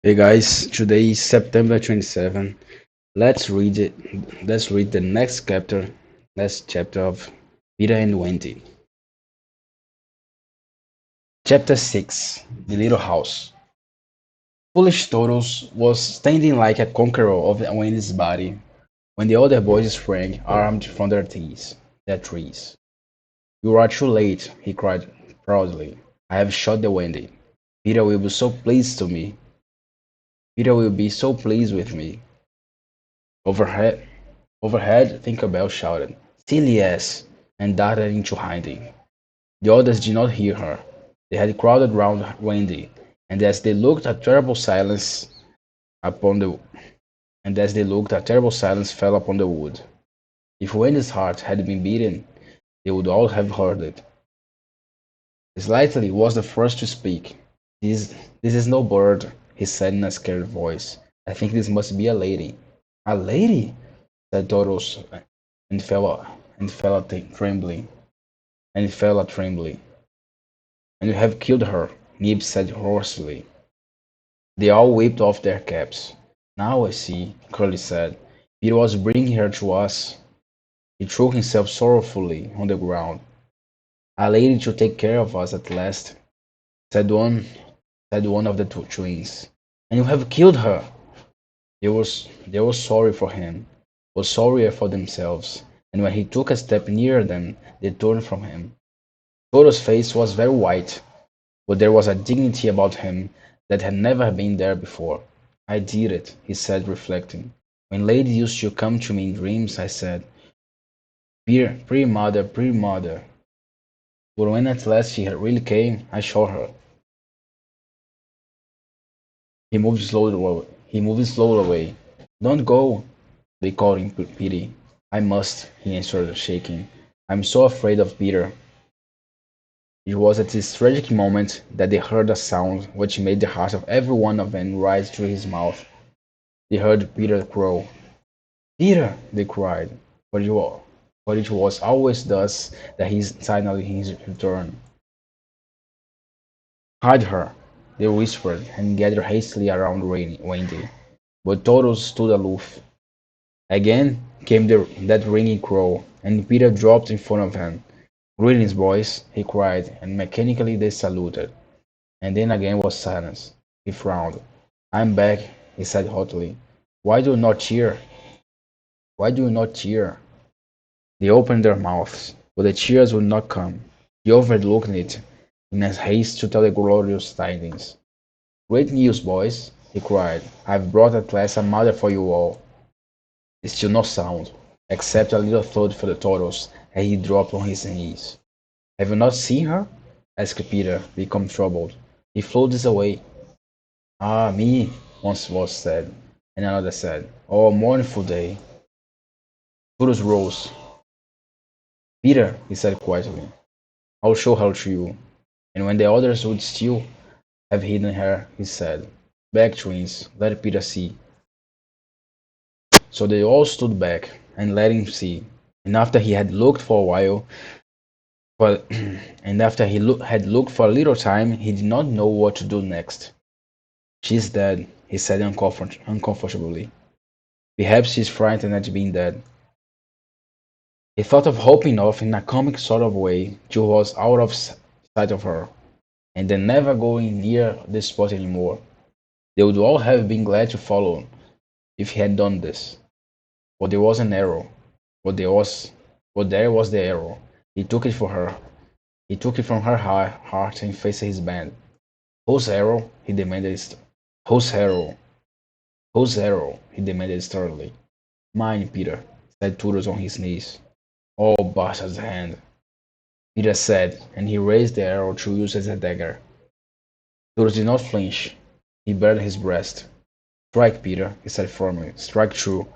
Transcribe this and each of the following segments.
Hey guys, today is September 27. Let's read it. Let's read the next chapter of Peter and Wendy. Chapter 6. The Little House. Foolish Toros was standing like a conqueror of Wendy's body when the other boys sprang, armed from their trees. You are too late, he cried proudly. I have shot the Wendy. Peter will be so pleased to me. Peter will be so pleased with me. Overhead, Overhead, Tinker Bell shouted, "Silly ass!" and darted into hiding. The others did not hear her. They had crowded round Wendy, and as they looked, upon the a terrible silence fell upon the wood. If Wendy's heart had been beaten, they would all have heard it. Slightly was the first to speak. This is no bird, he said in a scared voice. I think this must be a lady. A lady? Said Toros, and trembling. And he fell a trembling. And you have killed her, Nib said hoarsely. They all whipped off their caps. Now I see, Curly said. Peter was bringing her to us. He threw himself sorrowfully on the ground. A lady to take care of us at last, said one of the two twins. And you have killed her. They were sorry for him, was sorrier for themselves, and when he took a step nearer them, they turned from him. Toto's face was very white, but there was a dignity about him that had never been there before. I did it, he said, reflecting. When ladies used to come to me in dreams, I said, pretty mother, pretty mother. But when at last she really came, I shot her. He moved slowly away. Don't go, they called in pity. I must, he answered, shaking. I'm so afraid of Peter. It was at this tragic moment that they heard a sound which made the heart of every one of them rise to his mouth. They heard Peter crow. Peter! They cried, for it was always thus that he signaled his return. Hide her, they whispered, and gathered hastily around Wendy. But Toros stood aloof. Again came that ringing crow, and Peter dropped in front of him. Greetings, boys, he cried, and mechanically they saluted. And then again was silence. He frowned. I'm back, he said hotly. Why do you not cheer? Why do you not cheer? They opened their mouths, but the cheers would not come. He overlooked it in a haste to tell the glorious tidings. Great news, boys, he cried. I've brought at last a mother for you all. Still no sound, except a little thud for the turtles as he dropped on his knees. Have you not seen her? Asked Peter, become troubled. He flew this away. Ah, me, once was said, and another said, Oh, mournful day. Turtles rose. Peter, he said quietly, I'll show her to you. And when the others would still have hidden her, he said, Back, twins, let Peter see. So they all stood back and let him see. And after he had looked for a while, but and after had looked for a little time, he did not know what to do next. She's dead, he said uncomfortably. Perhaps she's frightened at being dead. He thought of hoping off in a comic sort of way till he was out of sight of her, and then never going near the spot any more. They would all have been glad to follow if he had done this. But there was an arrow. But there was the arrow. He took it for her. He took it from her heart and faced his band. Whose arrow? He demanded. Whose arrow? Whose arrow? He demanded sternly. Mine, Peter, said Toodles on his knees. Oh, bastard's hand, Peter said, and he raised the arrow to use as a dagger. Toodles did not flinch. He bared his breast. Strike, Peter, he said firmly. Strike true.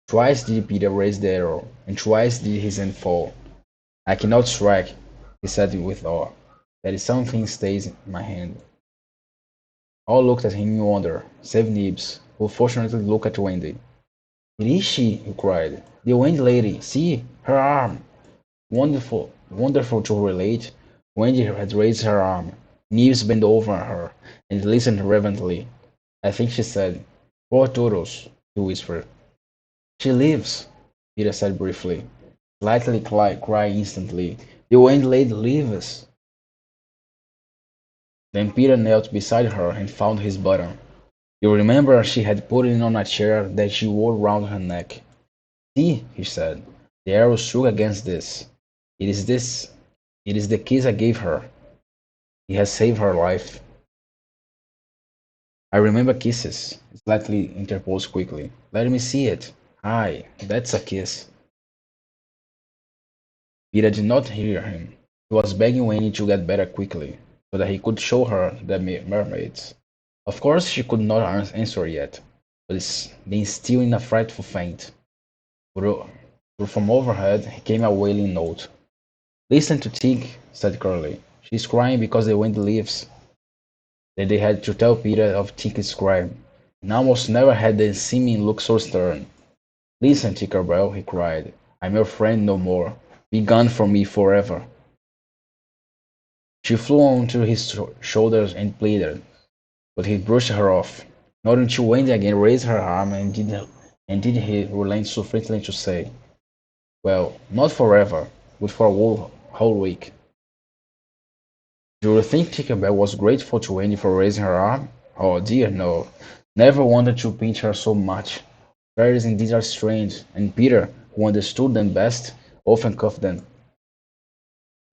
Twice did Peter raise the arrow, and twice did his hand fall. I cannot strike, he said with awe. There is something stays in my hand. All looked at him in wonder, save Nibs, who fortunately looked at Wendy. It is she, he cried. The Wendy lady. See, her arm. Wonderful to relate. Wendy had raised her arm. Nibs bent over her and listened reverently. I think she said. Poor Toodles, he whispered. She lives, Peter said briefly, slightly crying instantly. The wind lady lives. Then Peter knelt beside her and found his button. You remember she had put it on a chair that she wore round her neck. See, he said, the arrow struck against this. It is this. It is the kiss I gave her. It has saved her life. I remember kisses, slightly interposed quickly. Let me see it. Aye, that's a kiss. Peter did not hear him. He was begging Wendy to get better quickly, so that he could show her the mermaids. Of course she could not answer yet, but being still in a frightful faint. But from overhead came a wailing note. Listen to Tig, said Curly. She's crying because the wind leaves. Then they had to tell Peter of Tig's crime, and almost never had the seeming look so stern. Listen, Tinker Bell, he cried. I'm your friend no more. Be gone from me forever. She flew onto his shoulders and pleaded, but he brushed her off. Not until Wendy again raised her arm and did he relent sufficiently to say, well, not forever, but for a whole week. Do you think Tinkerbell was grateful to Wendy for raising her arm? Oh dear, no. Never wanted to pinch her so much. Fairies indeed are strange, and Peter, who understood them best, often cuffed them.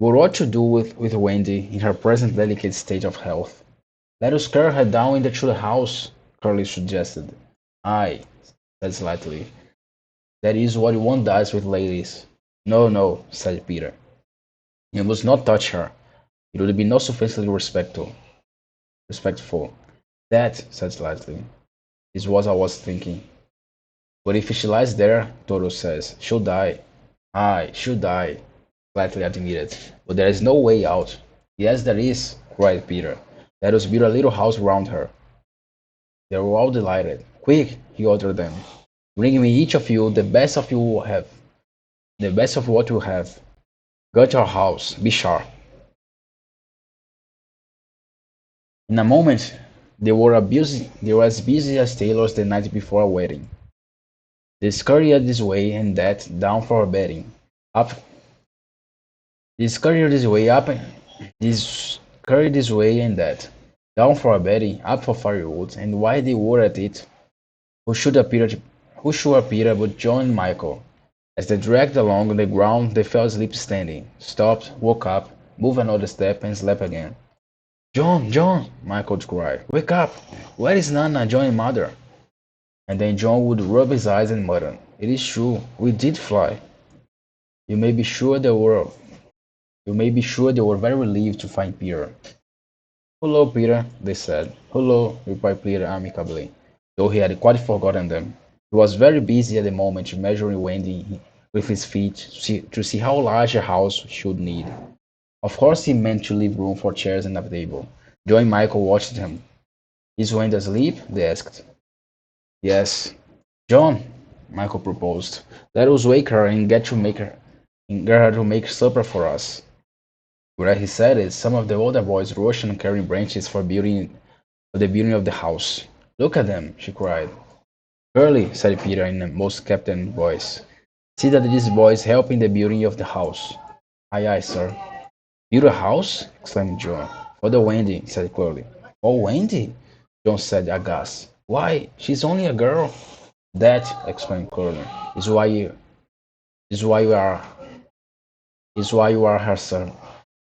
But what to do with Wendy in her present delicate state of health? Let us carry her down into the house, Curly suggested. Aye, said slightly. That is what one does with ladies. No, no, said Peter. You must not touch her. It would be not sufficiently respectful. That, said slightly, is what I was thinking. But if she lies there, Toto says, she'll die. Aye, she'll die, slightly admitted. But there is no way out. Yes, there is, cried Peter. Let us build a little house round her. They were all delighted. Quick, he ordered them. Bring me each of you the best of you have, the best of what you have. Gut our house, be sharp. In a moment, they were as busy as tailors the night before a wedding. They scurried this way and that, down for bedding. Up, they scurried this way up, they scurried this way and that, down for bedding, up for firewood, and while they were at it, who should appear, but John and Michael? As they dragged along the ground, they fell asleep standing, stopped, woke up, moved another step, and slept again. John, John, Michael cried, wake up! Where is Nana, John and Mother? And then John would rub his eyes and mutter, it is true, we did fly. You may be sure they were very relieved to find Peter. Hullo, Peter, they said. Hullo, replied Peter amicably, though he had quite forgotten them. He was very busy at the moment measuring Wendy with his feet to see how large a house should need. Of course he meant to leave room for chairs and a table. John and Michael watched him. Is Wendy asleep? They asked. Yes. John, Michael proposed, let us wake her and get her to make supper for us. But as he said it, some of the older boys rushed on carrying branches for the building of the house. Look at them, she cried. Curly, said Peter in a most captain voice. See that these boys help in the building of the house. Aye, aye, sir. Build a house? Exclaimed John. For the Wendy, said Curly. Oh, Wendy? John said aghast. Why, she's only a girl. That, exclaimed Curly, is why you is why you are is why you are her son.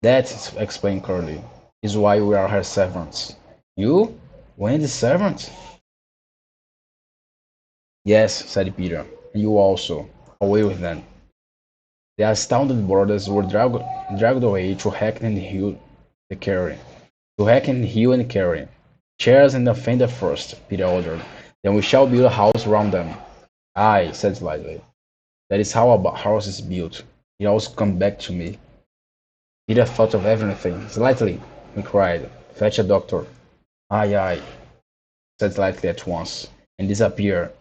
That, explained Curly, is why we are her servants. You? Wendy's servant? Yes, said Peter, and you also. Away with them. The astounded boarders were dragged away to Hackney Hill the carry. To Hackney Hill and carry. Chairs and a fender first, Peter ordered. Then we shall build a house round them. Aye, said slightly. That is how a house is built. It always comes back to me. Peter thought of everything. Slightly, he cried. Fetch a doctor. Aye, aye, said Slightly at once, and disappeared,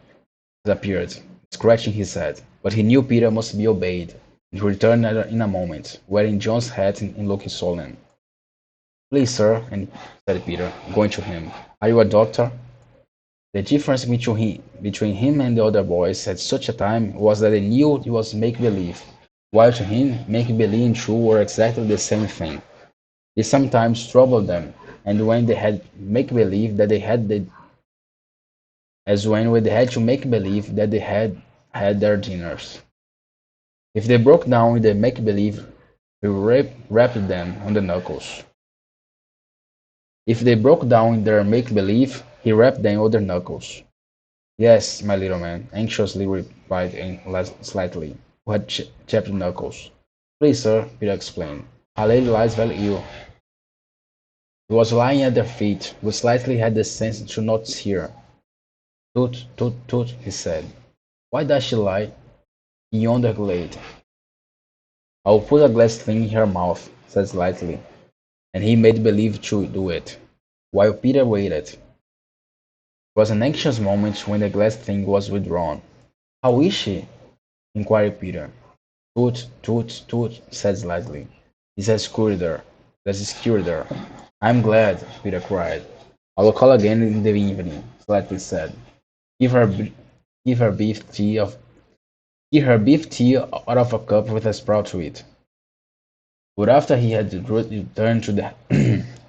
scratching his head. But he knew Peter must be obeyed, and he returned in a moment, wearing John's hat and looking solemn. Please, sir, said Peter, going to him. Are you a doctor? The difference between him and the other boys at such a time was that they knew it was make-believe, while to him, make-believe and true were exactly the same thing. It sometimes troubled them, and when they had make-believe that they had the, as when they had to make believe that they had their dinners. If they broke down in the make-believe, he rapped them on the knuckles. If they broke down in their make-believe, he rapped them on their knuckles. Yes, my little man, anxiously replied slightly, who had chapped knuckles. Please, sir, Peter explained. A lady lies very ill. He was lying at their feet, but slightly had the sense to notice her. Toot, toot, toot, he said. Why does she lie in yonder glade? I'll put a glass thing in her mouth, said slightly, and he made believe to do it, while Peter waited. It was an anxious moment when the glass thing was withdrawn. How is she? Inquired Peter. Toot, toot, toot, said slightly. This has cured her. This has cured her. I'm glad, Peter cried. I will call again in the evening, slightly said. Give her give her beef tea of give her beef tea out of a cup with a sprout to it. But after he had returned to the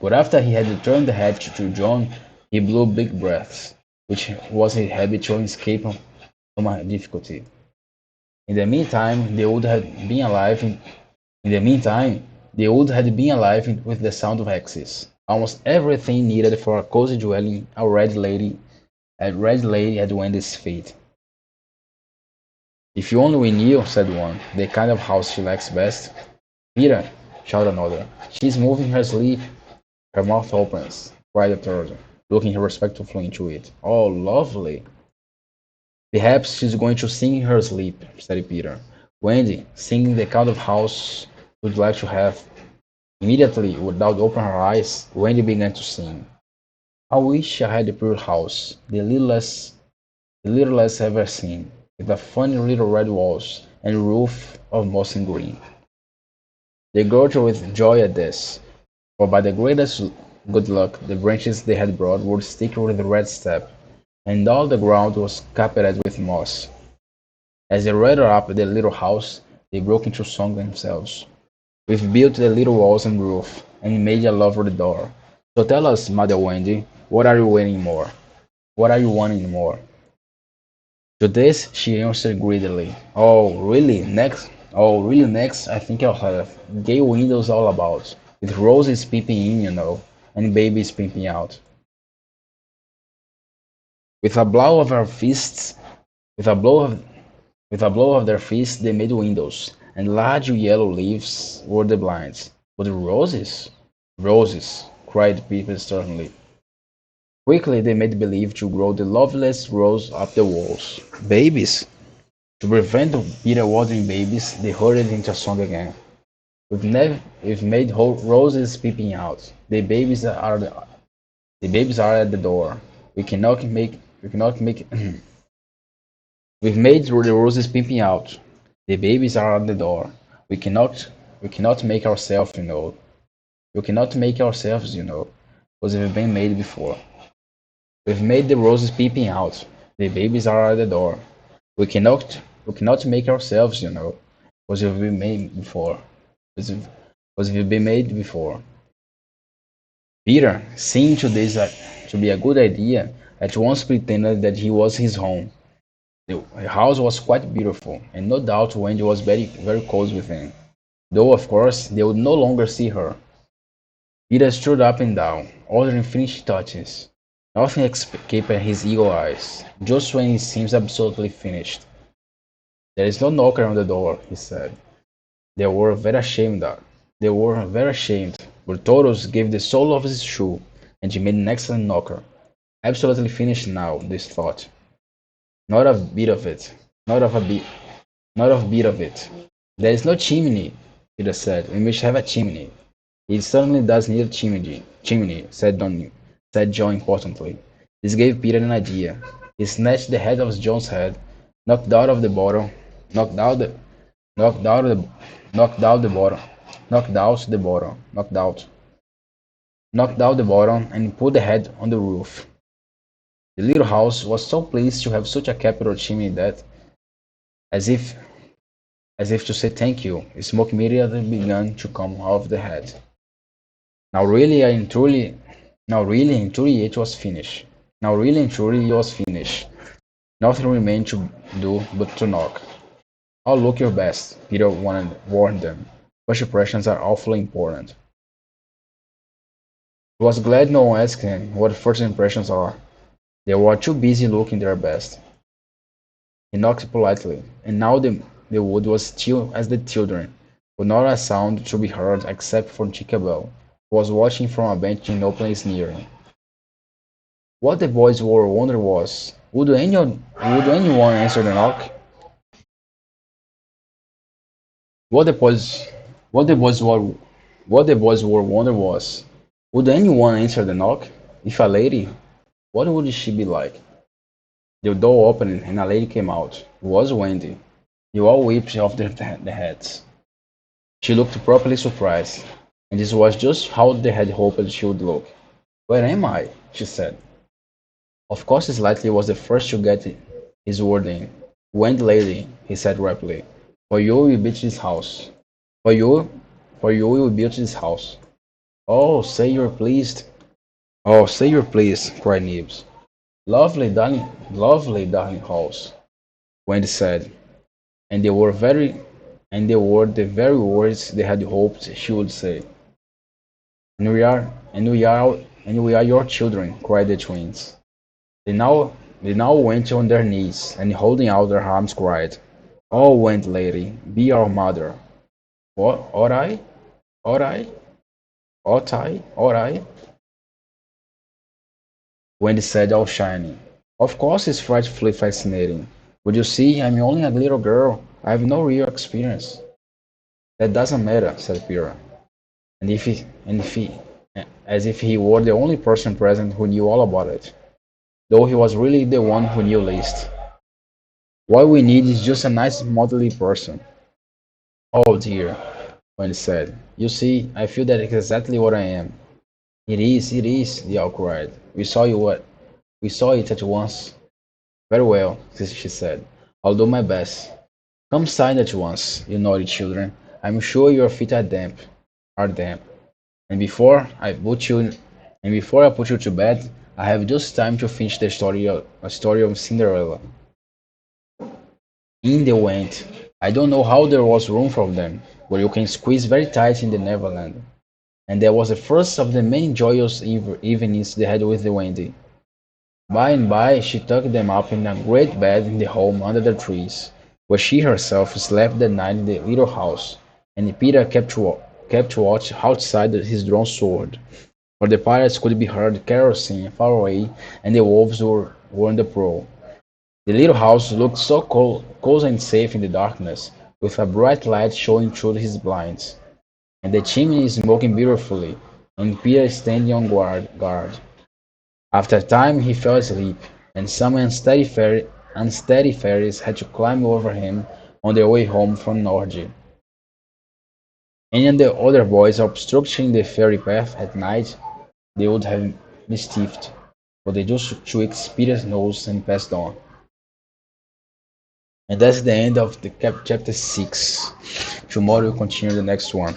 but after he had returned the hat to John, he blew big breaths, which was his habit to escape from a difficulty. In the meantime, the wood had been alive. In the meantime, the wood had been alive with the sound of axes. Almost everything needed for a cozy dwelling already lay at Wendy's feet. If you only knew, said one, the kind of house she likes best. Peter, shouted another. She's moving her sleeve. Her mouth opens, cried the third, looking respectfully into it. Oh, lovely. Perhaps she's going to sing in her sleep, said Peter. Wendy, singing the kind of house we'd like to have. Immediately, without opening her eyes, Wendy began to sing. I wish I had a pure house, the littlest ever seen, with a funny little red walls and roof of moss and green. They gurgled with joy at this, for by the greatest good luck the branches they had brought would stick with the red step, and all the ground was carpeted with moss. As they ran up the little house, they broke into song themselves. We've built the little walls and roof, and made a lovely door. So tell us, Mother Wendy, what are you waiting more? What are you wanting more? To this she answered greedily, Oh, really, next I think I'll have gay windows all about, with roses peeping in, and babies peeping out. With a blow of her fists, with a blow of with a blow of their fists they made windows, and large yellow leaves were the blinds. But roses? Roses, cried Peter sternly. Quickly they made believe to grow the loveliest rose up the walls. Babies? To prevent Peter watering babies, they hurried into song again. We've made roses peeping out. The babies are at the door. We cannot make We've made the roses peeping out. The babies are at the door. We cannot make ourselves. We cannot make ourselves, because we've been made before. We've made the roses peeping out. The babies are at the door. We cannot make ourselves, because we've been made before. Because we've been made before. Peter, seeing to this to be a good idea, at once pretended that he was his home. The house was quite beautiful, and no doubt Wendy was very, very close within, though of course they would no longer see her. Peter stood up and down, ordering finished touches. Nothing escaped his eagle eyes, just when it seems absolutely finished. There is no knocker on the door, he said. They were very ashamed. They were very ashamed, but Toros gave the sole of his shoe, and he made an excellent knocker. Absolutely finished now, this thought. Not a bit of it. Not of a bit. Not a bit of it. There is no chimney, Peter said. We must have a chimney. It certainly does need a chimney, said John importantly. This gave Peter an idea. He snatched the head of John's head, knocked out of the bottle, knocked out the, knocked out the, knocked out the bottle, knocked out the bottle, knocked out the bottle, and put the head on the roof. The little house was so pleased to have such a capital chimney that, as if as if to say thank you, smoke immediately began to come out of the head. Now really and truly Now really and truly it was finished. Now really and truly it was finished. Nothing remained to do but to knock. "Oh, look your best," Peter warned them. "First impressions are awfully important." He was glad no one asked him what first impressions are. They were too busy looking their best. He knocked politely, and now the wood was still as the children, with not a sound to be heard except for Tinkerbell, who was watching from a bench in no place near. What the boys were wondering was, would anyone answer the knock? What the boys what the boys were what the boys were wondering was, would anyone answer the knock? If a lady, what would she be like? The door opened and a lady came out. It was Wendy. They all whipped off their hats. She looked properly surprised, and this was just how they had hoped she would look. "Where am I?" she said. Of course Slightly was the first to get his word in. "Wendy lady," he said rapidly, "for you we built this house. For you for you we built this house." "Oh, say you're pleased." "Oh, say you're pleased," cried Nibs. Lovely darling house," Wendy said, and they were very and they were the very words they had hoped she would say. "And we are your children," cried the twins. They now went on their knees, and holding out their arms cried, "Oh, Wendy lady, be our mother." "What, ought I? Ought I? Ought I? Ought I?" Wendy said, all shining. "Of course it's frightfully fascinating. But you see, I'm only a little girl. I have no real experience." "That doesn't matter," said Pyrrha, as if he were the only person present who knew all about it, though he was really the one who knew least. "What we need is just a nice motherly person." "Oh dear," Wendy said. "You see, I feel that is exactly what I am." It is," they all cried. We saw it at once." "Very well," she said. "I'll do my best. Come sign at once, you naughty children. I'm sure your feet are damp. And before I put you to bed, I have just time to finish a story of Cinderella." In they went. I don't know how there was room for them, but you can squeeze very tight in the Neverland. And that was the first of the many joyous evenings they had with Wendy. By and by she tucked them up in a great bed in the home under the trees, where she herself slept that night in the little house, and Peter kept watch outside his drawn sword, for the pirates could be heard carousing far away, and the wolves were on the prowl. The little house looked so cozy and safe in the darkness, with a bright light showing through his blinds, and the chimney smoking beautifully, and Peter standing on guard. After a time he fell asleep, and some unsteady fairies had to climb over him on their way home from Norway. Any of the other boys obstructing the fairy path at night they would have mischieved, but they just tweaked Peter's nose and passed on. And that's the end of the chapter 6. Tomorrow we'll continue the next one.